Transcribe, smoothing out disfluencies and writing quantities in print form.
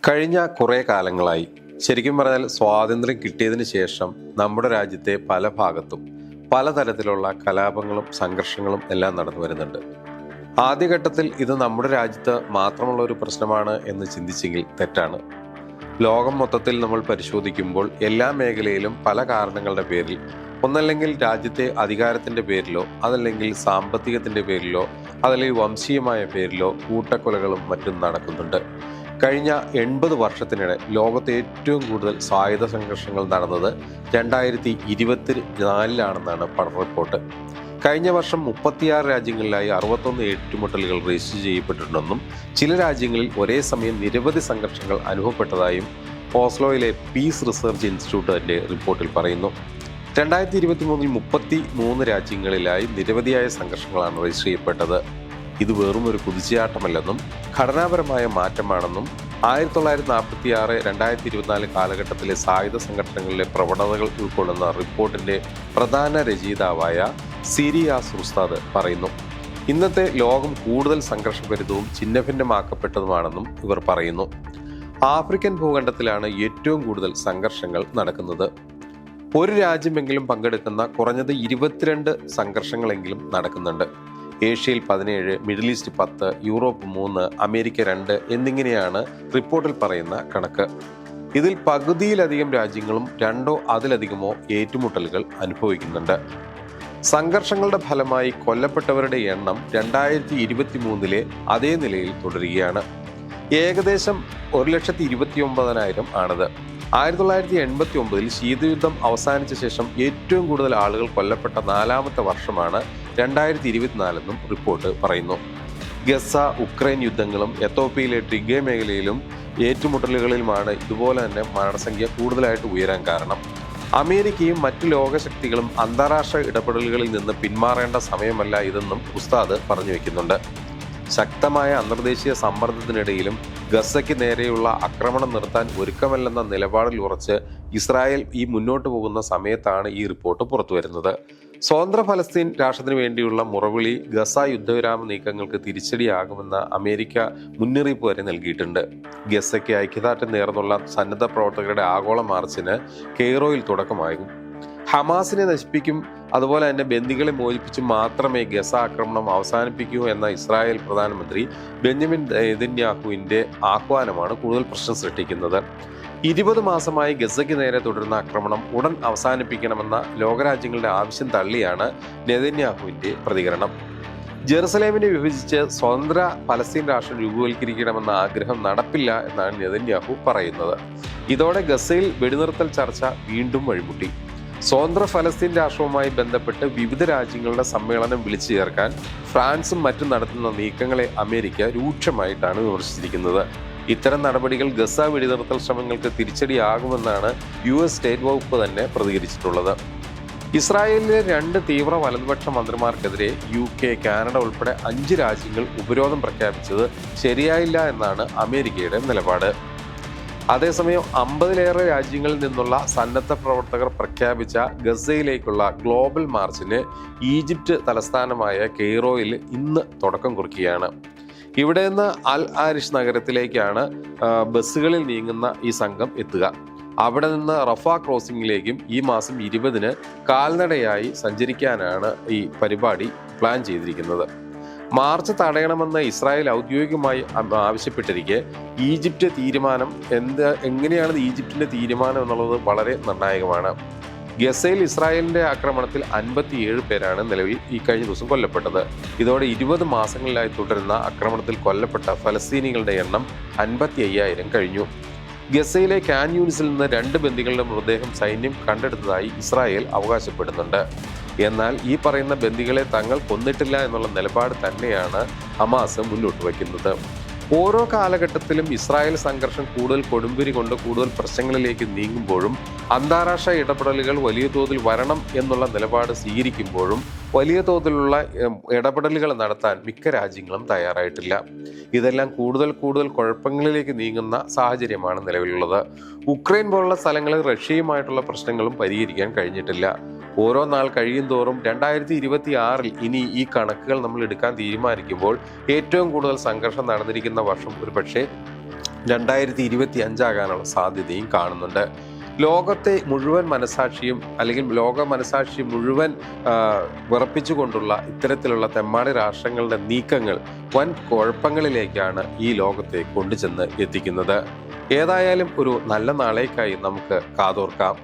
കഴിഞ്ഞ കുറേ കാലങ്ങളായി ശരിക്കും പറഞ്ഞാൽ സ്വാതന്ത്ര്യം കിട്ടിയതിന് ശേഷം നമ്മുടെ രാജ്യത്തെ പല ഭാഗത്തും പലതരത്തിലുള്ള കലാപങ്ങളും സംഘർഷങ്ങളും എല്ലാം നടന്നു വരുന്നുണ്ട്. ആദ്യഘട്ടത്തിൽ ഇത് നമ്മുടെ രാജ്യത്ത് മാത്രമുള്ള ഒരു പ്രശ്നമാണ് എന്ന് ചിന്തിച്ചെങ്കിൽ തെറ്റാണ്. ലോകം മൊത്തത്തിൽ നമ്മൾ പരിശോധിക്കുമ്പോൾ എല്ലാ മേഖലയിലും പല കാരണങ്ങളുടെ പേരിൽ ഒന്നല്ലെങ്കിൽ രാജ്യത്തെ അധികാരത്തിൻ്റെ പേരിലോ അതല്ലെങ്കിൽ സാമ്പത്തികത്തിൻ്റെ പേരിലോ അതല്ലെങ്കിൽ വംശീയമായ പേരിലോ കൂട്ടക്കൊലകളും മറ്റും നടക്കുന്നുണ്ട്. കഴിഞ്ഞ 80 വർഷത്തിനിടെ ലോകത്തെ ഏറ്റവും കൂടുതൽ സായുധ സംഘർഷങ്ങൾ നടന്നത് 2024 പഠന റിപ്പോർട്ട്. കഴിഞ്ഞ വർഷം 36 രാജ്യങ്ങളിലായി 61 ഏറ്റുമുട്ടലുകൾ രജിസ്റ്റർ ചെയ്യപ്പെട്ടിട്ടുണ്ടെന്നും ചില രാജ്യങ്ങളിൽ ഒരേ സമയം നിരവധി സംഘർഷങ്ങൾ അനുഭവപ്പെട്ടതായും ഓസ്ലോയിലെ പീസ് റിസർച്ച് ഇൻസ്റ്റിറ്റ്യൂട്ടിന്റെ റിപ്പോർട്ടിൽ പറയുന്നു. 2023 33 രാജ്യങ്ങളിലായി നിരവധിയായ സംഘർഷങ്ങളാണ് രജിസ്റ്റർ ചെയ്യപ്പെട്ടത്. ഇത് വെറും ഒരു കുതിച്ചുചാട്ടമല്ലെന്നും ഘടനാപരമായ മാറ്റമാണെന്നും 1946 2024 കാലഘട്ടത്തിലെ സായുധ സംഘടനകളിലെ പ്രവണതകൾ ഉൾക്കൊള്ളുന്ന റിപ്പോർട്ടിന്റെ പ്രധാന രചയിതാവായ സിരിയാസ് ഉസ്താദ് പറയുന്നു. ഇന്നത്തെ ലോകം കൂടുതൽ സംഘർഷഭരിതവും ഛിന്നഭിന്നമാക്കപ്പെട്ടതുമാണെന്നും ഇവർ പറയുന്നു. ആഫ്രിക്കൻ ഭൂഖണ്ഡത്തിലാണ് ഏറ്റവും കൂടുതൽ സംഘർഷങ്ങൾ നടക്കുന്നത്. ഒരു രാജ്യമെങ്കിലും പങ്കെടുക്കുന്ന കുറഞ്ഞത് 22 സംഘർഷങ്ങളെങ്കിലും നടക്കുന്നുണ്ട്. ഏഷ്യയിൽ 17, മിഡിൽ ഈസ്റ്റ് 10, യൂറോപ്പ് 3, അമേരിക്ക 2 എന്നിങ്ങനെയാണ് റിപ്പോർട്ടിൽ പറയുന്ന കണക്ക്. ഇതിൽ പകുതിയിലധികം രാജ്യങ്ങളും 2 അതിലധികമോ ഏറ്റുമുട്ടലുകൾ അനുഭവിക്കുന്നുണ്ട്. സംഘർഷങ്ങളുടെ ഫലമായി കൊല്ലപ്പെട്ടവരുടെ എണ്ണം 2023 അതേ നിലയിൽ തുടരുകയാണ്. ഏകദേശം 1,29,000 ആണത്. 1989 ശീതയുദ്ധം അവസാനിച്ച ശേഷം ഏറ്റവും കൂടുതൽ ആളുകൾ കൊല്ലപ്പെട്ട 4ാമത്തെ വർഷമാണ് 2024 റിപ്പോർട്ട് പറയുന്നു. ഗസ, ഉക്രൈൻ യുദ്ധങ്ങളും എത്തോപ്യയിലെ ട്രിഗേ മേഖലയിലും ഏറ്റുമുട്ടലുകളിലുമാണ് ഇതുപോലെ തന്നെ മരണസംഖ്യ കൂടുതലായിട്ട് ഉയരാൻ കാരണം. അമേരിക്കയും മറ്റു ലോകശക്തികളും അന്താരാഷ്ട്ര ഇടപെടലുകളിൽ നിന്ന് പിന്മാറേണ്ട സമയമല്ല ഇതെന്നും ഉസ്താദ് പറഞ്ഞു വെക്കുന്നുണ്ട്. ശക്തമായ അന്തർദേശീയ സമ്മർദ്ദത്തിനിടയിലും ഗസയ്ക്ക് നേരെയുള്ള ആക്രമണം നിർത്താൻ ഒരുക്കമല്ലെന്ന നിലപാടിൽ ഉറച്ച് ഇസ്രായേൽ മുന്നോട്ട് പോകുന്ന സമയത്താണ് ഈ റിപ്പോർട്ട് പുറത്തുവരുന്നത്. സ്വതന്ത്ര ഫലസ്തീൻ രാഷ്ട്രത്തിന് വേണ്ടിയുള്ള മുറവിളി ഗസ യുദ്ധവിരാമ നീക്കങ്ങൾക്ക് തിരിച്ചടിയാകുമെന്ന അമേരിക്ക മുന്നറിയിപ്പ് വരെ നൽകിയിട്ടുണ്ട്. ഗസയ്ക്ക് ഐക്യദാർഢ്യം നേർന്നുള്ള സന്നദ്ധ പ്രവർത്തകരുടെ ആഗോള മാർച്ചിന് കെയ്റോയിൽ തുടക്കമാകും. ഹമാസിനെ നശിപ്പിക്കും, അതുപോലെ തന്നെ ബന്ദികളെ മോചിപ്പിച്ച് മാത്രമേ ഗസ ആക്രമണം അവസാനിപ്പിക്കൂ എന്ന ഇസ്രായേൽ പ്രധാനമന്ത്രി ബെഞ്ചമിൻ നെതന്യാഹുവിന്റെ ആഹ്വാനമാണ് കൂടുതൽ പ്രശ്നം സൃഷ്ടിക്കുന്നത്. 20 മാസമായി ഗസയ്ക്ക് നേരെ തുടരുന്ന ആക്രമണം ഉടൻ അവസാനിപ്പിക്കണമെന്ന ലോകരാജ്യങ്ങളുടെ ആവശ്യം തള്ളിയാണ് നെതന്യാഹുവിന്റെ പ്രതികരണം. ജെറുസലേമിനെ വിഭജിച്ച് സ്വതന്ത്ര പലസ്തീൻ രാഷ്ട്രം രൂപവൽക്കരിക്കണമെന്ന ആഗ്രഹം നടപ്പില്ല എന്നാണ് നെതന്യാഹു പറയുന്നത്. ഇതോടെ ഗസയിൽ വെടിനിർത്തൽ ചർച്ച വീണ്ടും വഴിമുട്ടി. സ്വതന്ത്ര ഫലസ്തീൻ രാഷ്ട്രവുമായി ബന്ധപ്പെട്ട് വിവിധ രാജ്യങ്ങളുടെ സമ്മേളനം വിളിച്ചു ചേർക്കാൻ ഫ്രാൻസും മറ്റും നടത്തുന്ന നീക്കങ്ങളെ അമേരിക്ക രൂക്ഷമായിട്ടാണ് വിമർശിച്ചിരിക്കുന്നത്. ഇത്തരം നടപടികൾ ഗസ വെടിനിർത്തൽ ശ്രമങ്ങൾക്ക് തിരിച്ചടിയാകുമെന്നാണ് US സ്റ്റേറ്റ് വകുപ്പ് തന്നെ പ്രതികരിച്ചിട്ടുള്ളത്. ഇസ്രായേലിലെ 2 തീവ്ര വലതുപക്ഷ മന്ത്രിമാർക്കെതിരെ UK, കാനഡ ഉൾപ്പെടെ 5 രാജ്യങ്ങൾ ഉപരോധം പ്രഖ്യാപിച്ചത് ശരിയായില്ല എന്നാണ് അമേരിക്കയുടെ നിലപാട്. അതേസമയം 50ലേറെ രാജ്യങ്ങളിൽ നിന്നുള്ള സന്നദ്ധ പ്രവർത്തകർ പ്രഖ്യാപിച്ച ഗസയിലേക്കുള്ള ഗ്ലോബൽ മാർച്ചിന് ഈജിപ്റ്റ് തലസ്ഥാനമായ കെയ്റോയിൽ ഇന്ന് തുടക്കം കുറിക്കുകയാണ്. ഇവിടെ നിന്ന് അൽ ആരിഷ് നഗരത്തിലേക്കാണ് ബസ്സുകളിൽ നീങ്ങുന്ന ഈ സംഘം എത്തുക. അവിടെ നിന്ന് റഫ ക്രോസിംഗിലേക്കും ഈ മാസം 20-ന് കാൽനടയായി സഞ്ചരിക്കാനാണ് ഈ പരിപാടി പ്ലാൻ ചെയ്തിരിക്കുന്നത്. മാർച്ച് തടയണമെന്ന് ഇസ്രായേൽ ഔദ്യോഗികമായി ആവശ്യപ്പെട്ടിരിക്കെ ഈജിപ്റ്റ് തീരുമാനം എങ്ങനെയാണ് ഈജിപ്തിന്റെ തീരുമാനം എന്നുള്ളത് വളരെ നിർണായകമാണ്. ഗസയിൽ ഇസ്രായേലിന്റെ ആക്രമണത്തിൽ 57 പേരാണ് നിലവിൽ ഈ കഴിഞ്ഞ ദിവസം കൊല്ലപ്പെട്ടത്. ഇതോടെ 20 മാസങ്ങളിലായി തുടരുന്ന ആക്രമണത്തിൽ കൊല്ലപ്പെട്ട ഫലസ്തീനികളുടെ എണ്ണം 55,000 കഴിഞ്ഞു. ഗസയിലെ കാൻ യൂനിസിൽ നിന്ന് 2 ബന്ദികളുടെ മൃതദേഹം സൈന്യം കണ്ടെടുത്തതായി ഇസ്രായേൽ അവകാശപ്പെടുന്നുണ്ട്. എന്നാൽ ഈ പറയുന്ന ബന്ദികളെ തങ്ങൾ കൊന്നിട്ടില്ല എന്നുള്ള നിലപാട് തന്നെയാണ് ഹമാസ് മുന്നോട്ട് വയ്ക്കുന്നത്. ഓരോ കാലഘട്ടത്തിലും ഇസ്രായേൽ സംഘർഷം കൂടുതൽ കൊടുമ്പിരി കൊണ്ട് കൂടുതൽ പ്രശ്നങ്ങളിലേക്ക് നീങ്ങുമ്പോഴും അന്താരാഷ്ട്ര ഇടപെടലുകൾ വലിയ തോതിൽ വരണം എന്നുള്ള നിലപാട് സ്വീകരിക്കുമ്പോഴും വലിയ തോതിലുള്ള ഇടപെടലുകൾ നടത്താൻ മിക്ക രാജ്യങ്ങളും തയ്യാറായിട്ടില്ല. ഇതെല്ലാം കൂടുതൽ കുഴപ്പങ്ങളിലേക്ക് നീങ്ങുന്ന സാഹചര്യമാണ് നിലവിലുള്ളത്. ഉക്രൈൻ പോലുള്ള സ്ഥലങ്ങളിൽ റഷ്യയുമായിട്ടുള്ള പ്രശ്നങ്ങളും പരിഹരിക്കാൻ കഴിഞ്ഞിട്ടില്ല. ഓരോ നാൾ കഴിയും തോറും 2026 ഇനി ഈ കണക്കുകൾ നമ്മൾ എടുക്കാൻ തീരുമാനിക്കുമ്പോൾ ഏറ്റവും കൂടുതൽ സംഘർഷം നടന്നിരിക്കുന്ന വർഷം ഒരുപക്ഷെ 2025 സാധ്യതയും കാണുന്നുണ്ട്. ലോകത്തെ മുഴുവൻ മനസാക്ഷിയും അല്ലെങ്കിൽ ലോക മനസാക്ഷി മുഴുവൻ വിറപ്പിച്ചുകൊണ്ടുള്ള ഇത്തരത്തിലുള്ള തെമ്മാടി രാഷ്ട്രങ്ങളുടെ നീക്കങ്ങൾ വൻ കുഴപ്പങ്ങളിലേക്കാണ് ഈ ലോകത്തെ കൊണ്ടുചെന്ന് എത്തിക്കുന്നത്. ഏതായാലും ഒരു നല്ല നാളേക്കായി നമുക്ക് കാതോർക്കാം.